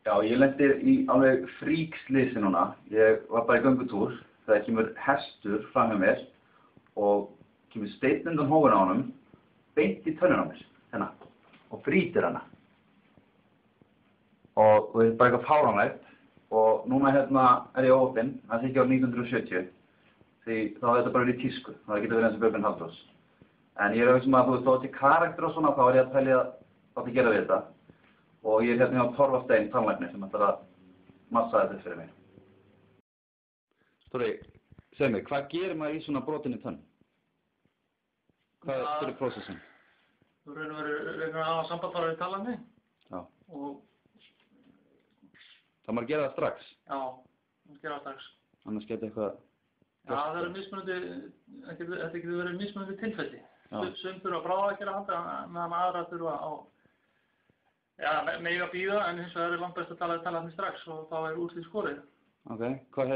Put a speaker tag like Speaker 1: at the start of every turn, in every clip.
Speaker 1: Já, ég lenti í alveg fríkslysi núna. Ég var bara í göngutúr. Það kemur hestur fram hjá mér og kemur steinn undan hófinn á honum, beint í tönnina á mér, hérna, og brýtur hana. Og það er bara eitthvað fáránlegt. Og núna hérna er ég opinn, það sé ekki árið 1970, því þá er þetta bara verið í tísku. Það getur verið eins og Björgvin Halldórs. En ég er auðvitað að þú veist, þá til karakter og svona, þá er ég að pælja að gera við þetta. Og ég er hérna hjá Torfastein tannlækni sem ætlar að massa þetta fyrir mig. Stóri, segð mér, hvað gerir maður í svona brotinni tönn? Hvað er prósessin?
Speaker 2: Þú reynir að hafa samband við tannlækni.
Speaker 1: Já.
Speaker 2: Og
Speaker 1: það maður gera það strax?
Speaker 2: Já, maður gera það strax.
Speaker 1: Annars geti eitthvað...
Speaker 2: Já, það er mismunandi, þetta getur verið mismunandi tilfelli. Sum þurfa að bráða að gera þetta, meðan aðra þurfa á... Já, mega bíða, en hins vegar er langt best að tala tannlækni strax og þá er úr því skorið.
Speaker 1: Ok, hvað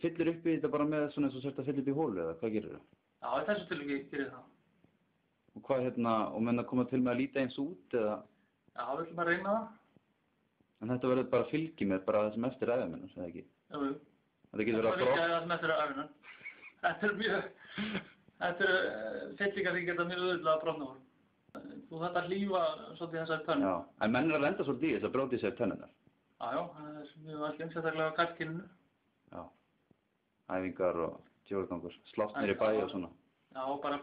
Speaker 1: fyllir upp í þetta bara með svona eins og sért að fylla upp í hólu eða hvað gerir það?
Speaker 2: Já, í þessu tilviki gerir það.
Speaker 1: Og hvað og menn að koma til með að líta eins út eða?
Speaker 2: Já, við ætlum að reyna það.
Speaker 1: En þetta verður bara fylgi með bara það sem eftir ævi minnar, eða ekki?
Speaker 2: Jú.
Speaker 1: Þetta getur verið að
Speaker 2: brott. Það sem eftir ævi minnar. Þetta eru fyllingar sem geta mjög auðvitað að brotna úr. Þú þarft að hlífa svolítið þessari tönn.
Speaker 1: Já, en menn er að lenda svolítið í þess að brjóti sér tönnunar.
Speaker 2: Já, það er mjög algengt, sérstaklega á karlkyninu.
Speaker 1: Já, æfingar og djóðgangur, slátt niður í bæ og svona.
Speaker 2: Já, bara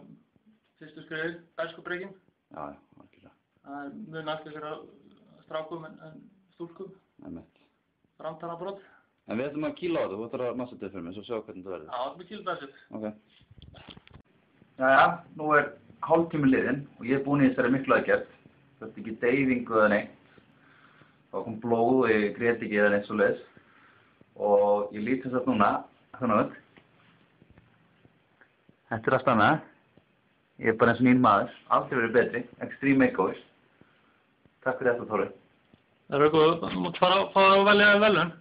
Speaker 2: fyrstu skrifir, berskubrekin.
Speaker 1: Já, algjörlega.
Speaker 2: Það er mjög nægt fyrir strákum en stúlkum.
Speaker 1: Einmitt.
Speaker 2: Framtannabrot.
Speaker 1: En við ætlum að kýla á þetta, þú ætlar að massa þetta fyrir mig, svo sjá hvernig þetta verður.
Speaker 2: Já, það er kýla þessu.
Speaker 1: Ok. Jæja, nú er hálftími liðinn og ég er búinn í þessari miklu aðgerð. Þetta er ekki deyfingu eða neitt. Það kom blóð og ég grét ekki eða neitt svoleiðis. Og ég lít þess að núna, þannig að þetta er að stanna. Ég er bara eins og nýr maður, aldrei verið betri, extreme makeover. Takk fyrir þetta, Þóri.
Speaker 2: Það er eitthvað, þú mútt fara að velja velun.